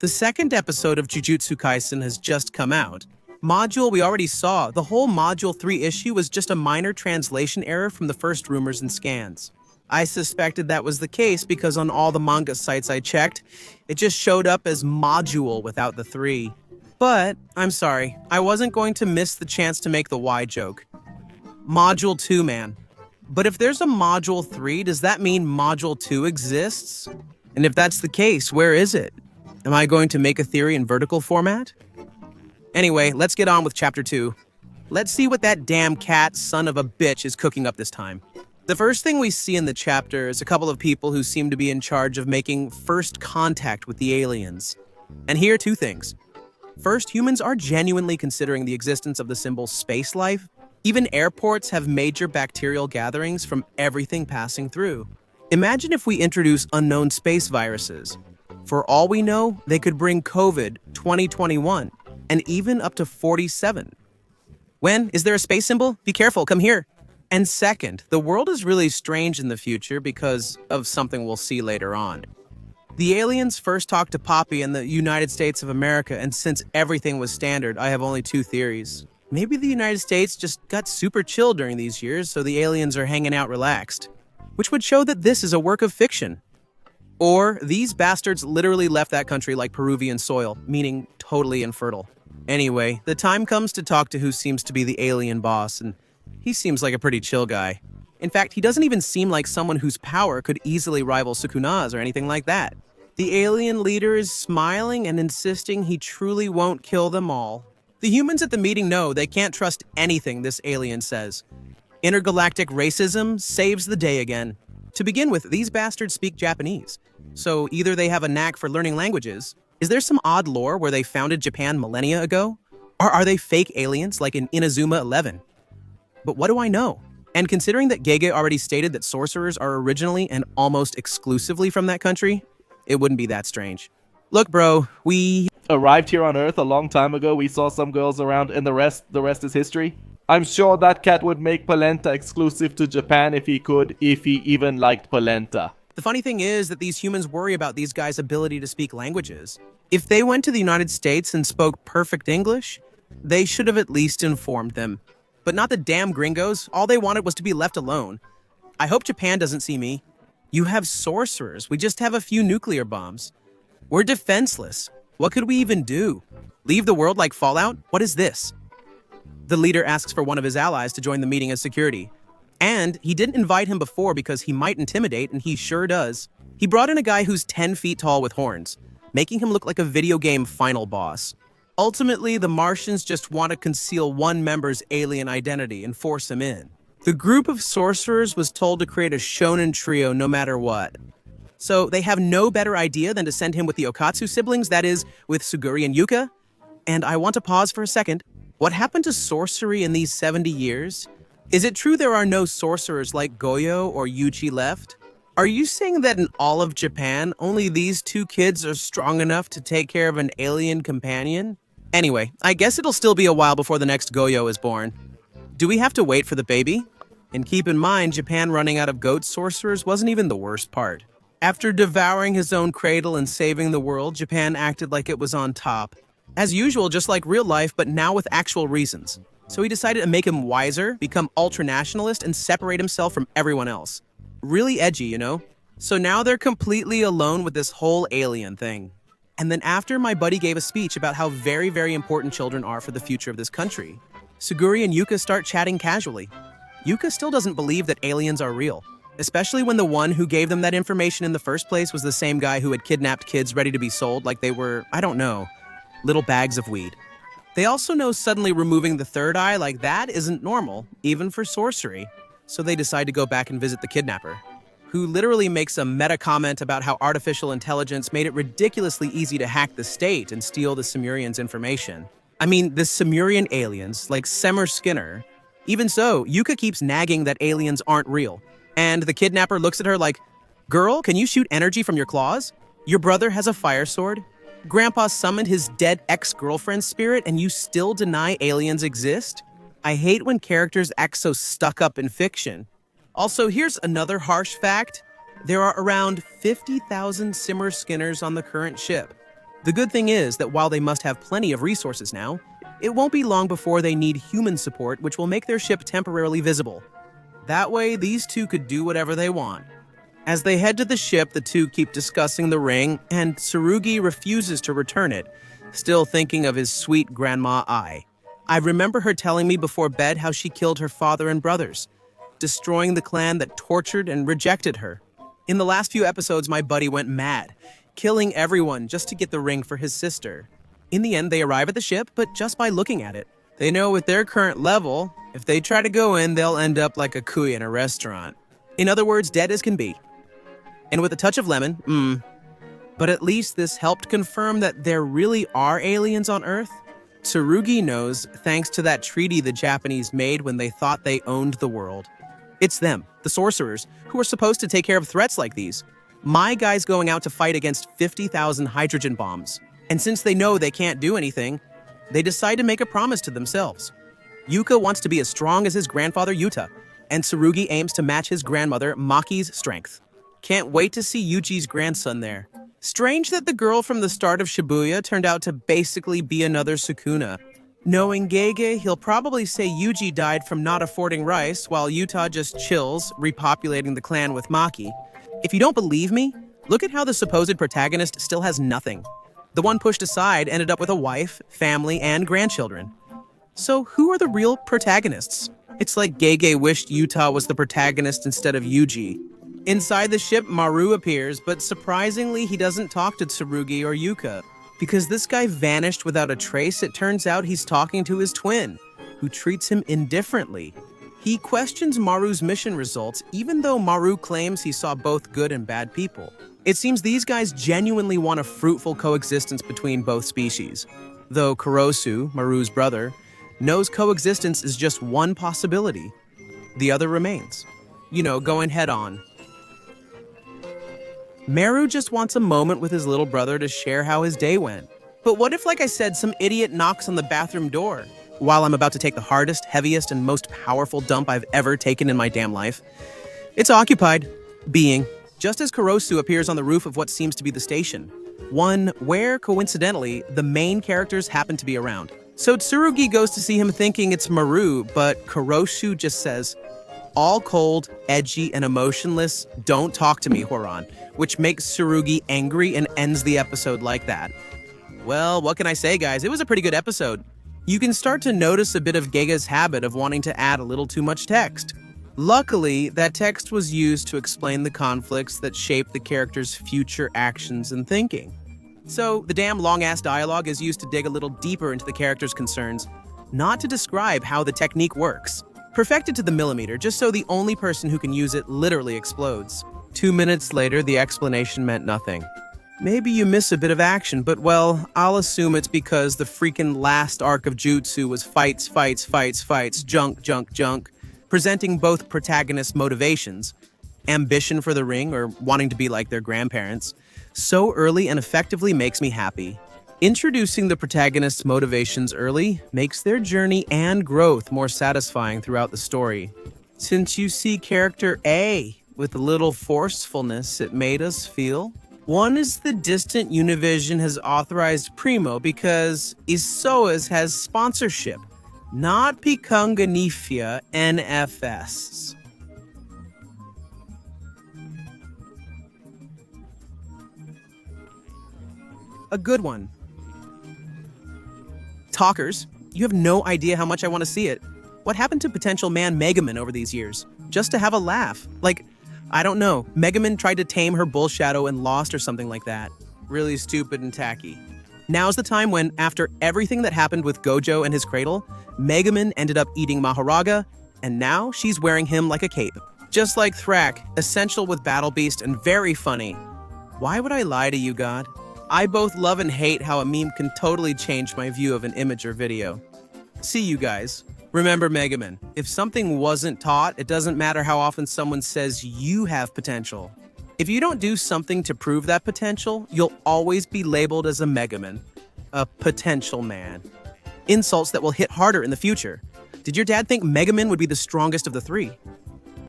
The second episode of Jujutsu Kaisen has just come out. Module we already saw, the whole Module 3 issue was just a minor translation error from the first rumors and scans. I suspected that was the case because on all the manga sites I checked, it just showed up as Module without the 3. But, I'm sorry, I wasn't going to miss the chance to make the Y joke. Module 2, man. But if there's a Module 3, does that mean Module 2 exists? And if that's the case, where is it? Am I going to make a theory in vertical format? Anyway, let's get on with Chapter 2. Let's see what that damn cat son of a bitch is cooking up this time. The first thing we see in the chapter is a couple of people who seem to be in charge of making first contact with the aliens. And here are two things. First, humans are genuinely considering the existence of the symbol space life. Even airports have major bacterial gatherings from everything passing through. Imagine if we introduce unknown space viruses. For all we know, they could bring COVID 2021 and even up to 47. When? Is there a space symbol? Be careful, come here. And second, the world is really strange in the future because of something we'll see later on. The aliens first talked to Poppy in the United States of America, and since everything was standard, I have only two theories. Maybe the United States just got super chill during these years, so the aliens are hanging out relaxed, which would show that this is a work of fiction. Or these bastards literally left that country like Peruvian soil, meaning totally infertile. Anyway, the time comes to talk to who seems to be the alien boss, and he seems like a pretty chill guy. In fact, he doesn't even seem like someone whose power could easily rival Sukuna's or anything like that. The alien leader is smiling and insisting he truly won't kill them all. The humans at the meeting know they can't trust anything this alien says. Intergalactic racism saves the day again. To begin with, these bastards speak Japanese. So either they have a knack for learning languages. Is there some odd lore where they founded Japan millennia ago? Or are they fake aliens like in Inazuma 11? But what do I know? And considering that Gege already stated that sorcerers are originally and almost exclusively from that country, it wouldn't be that strange. Look, bro, we arrived here on Earth a long time ago. We saw some girls around, and the rest is history. I'm sure that cat would make polenta exclusive to Japan if he could, if he even liked polenta. The funny thing is that these humans worry about these guys' ability to speak languages. If they went to the United States and spoke perfect English, they should have at least informed them. But not the damn gringos. All they wanted was to be left alone. I hope Japan doesn't see me. You have sorcerers. We just have a few nuclear bombs. We're defenseless. What could we even do? Leave the world like Fallout? What is this? The leader asks for one of his allies to join the meeting as security. And he didn't invite him before because he might intimidate, and he sure does. He brought in a guy who's 10 feet tall with horns, making him look like a video game final boss. Ultimately, the Martians just want to conceal one member's alien identity and force him in. The group of sorcerers was told to create a shonen trio no matter what. So they have no better idea than to send him with the Okatsu siblings, that is, with Suguri and Yuka. And I want to pause for a second. What happened to sorcery in these 70 years? Is it true there are no sorcerers like Goyo or Yuchi left? Are you saying that in all of Japan, only these two kids are strong enough to take care of an alien companion? Anyway, I guess it'll still be a while before the next Goyo is born. Do we have to wait for the baby? And keep in mind, Japan running out of goat sorcerers wasn't even the worst part. After devouring his own cradle and saving the world, Japan acted like it was on top. As usual, just like real life, but now with actual reasons. So he decided to make him wiser, become ultra-nationalist, and separate himself from everyone else. Really edgy, you know? So now they're completely alone with this whole alien thing. And then after my buddy gave a speech about how very, very important children are for the future of this country, Suguri and Yuka start chatting casually. Yuka still doesn't believe that aliens are real, especially when the one who gave them that information in the first place was the same guy who had kidnapped kids ready to be sold like they were, I don't know, little bags of weed. They also know suddenly removing the third eye like that isn't normal, even for sorcery. So they decide to go back and visit the kidnapper, who literally makes a meta comment about how artificial intelligence made it ridiculously easy to hack the state and steal the Semurians' information. I mean, the Semurian aliens, like Semur Skinner. Even so, Yuka keeps nagging that aliens aren't real. And the kidnapper looks at her like, "Girl, can you shoot energy from your claws? Your brother has a fire sword? Grandpa summoned his dead ex-girlfriend's spirit and you still deny aliens exist? I hate when characters act so stuck up in fiction." Also, here's another harsh fact. There are around 50,000 Simmer Skinners on the current ship. The good thing is that while they must have plenty of resources now, it won't be long before they need human support, which will make their ship temporarily visible. That way, these two could do whatever they want. As they head to the ship, the two keep discussing the ring, and Tsurugi refuses to return it, still thinking of his sweet grandma Ai. I remember her telling me before bed how she killed her father and brothers, destroying the clan that tortured and rejected her. In the last few episodes, my buddy went mad, killing everyone just to get the ring for his sister. In the end, they arrive at the ship, but just by looking at it. They know with their current level, if they try to go in, they'll end up like a cuy in a restaurant. In other words, dead as can be. And with a touch of lemon, But at least this helped confirm that there really are aliens on Earth. Tsurugi knows thanks to that treaty the Japanese made when they thought they owned the world. It's them, the Sorcerers, who are supposed to take care of threats like these. My guy's going out to fight against 50,000 hydrogen bombs. And since they know they can't do anything, they decide to make a promise to themselves. Yuka wants to be as strong as his grandfather Yuta, and Tsurugi aims to match his grandmother Maki's strength. Can't wait to see Yuji's grandson there. Strange that the girl from the start of Shibuya turned out to basically be another Sukuna. Knowing Gege, he'll probably say Yuji died from not affording rice, while Yuta just chills, repopulating the clan with Maki. If you don't believe me, look at how the supposed protagonist still has nothing. The one pushed aside ended up with a wife, family, and grandchildren. So who are the real protagonists? It's like Gege wished Yuta was the protagonist instead of Yuji. Inside the ship, Maru appears, but surprisingly, he doesn't talk to Tsurugi or Yuka. Because this guy vanished without a trace, it turns out he's talking to his twin, who treats him indifferently. He questions Maru's mission results, even though Maru claims he saw both good and bad people. It seems these guys genuinely want a fruitful coexistence between both species. Though Korosu, Maru's brother, knows coexistence is just one possibility. The other remains. Going head on. Maru just wants a moment with his little brother to share how his day went. But what if, like I said, some idiot knocks on the bathroom door while I'm about to take the hardest, heaviest, and most powerful dump I've ever taken in my damn life? It's occupied, being, just as Korosu appears on the roof of what seems to be the station. One where, coincidentally, the main characters happen to be around. So Tsurugi goes to see him thinking it's Maru, but Korosu just says, "All cold, edgy, and emotionless, don't talk to me, Horan," which makes Tsurugi angry and ends the episode like that. Well, what can I say, guys? It was a pretty good episode. You can start to notice a bit of Gega's habit of wanting to add a little too much text. Luckily, that text was used to explain the conflicts that shape the character's future actions and thinking. So, the damn long-ass dialogue is used to dig a little deeper into the character's concerns, not to describe how the technique works. Perfected to the millimeter, just so the only person who can use it literally explodes. 2 minutes later, the explanation meant nothing. Maybe you miss a bit of action, but well, I'll assume it's because the freaking last arc of Jutsu was fights, junk, presenting both protagonists' motivations, ambition for the ring or wanting to be like their grandparents, so early and effectively makes me happy. Introducing the protagonist's motivations early makes their journey and growth more satisfying throughout the story. Since you see character A with a little forcefulness, it made us feel. One is the distant Univision has authorized Primo because Isoas has sponsorship, not Pikunganifia NFS. A good one. Talkers, you have no idea how much I want to see it. What happened to potential man Megumin over these years? Just to have a laugh. Like, I don't know, Megumin tried to tame her bull shadow and lost or something like that. Really stupid and tacky. Now's the time when, after everything that happened with Gojo and his cradle, Megumin ended up eating Mahoraga, and now she's wearing him like a cape. Just like Thrak, essential with Battle Beast and very funny. Why would I lie to you, God? I both love and hate how a meme can totally change my view of an image or video. See you guys. Remember Megumin, if something wasn't taught, it doesn't matter how often someone says you have potential. If you don't do something to prove that potential, you'll always be labeled as a Megumin, a potential man. Insults that will hit harder in the future. Did your dad think Megumin would be the strongest of the three?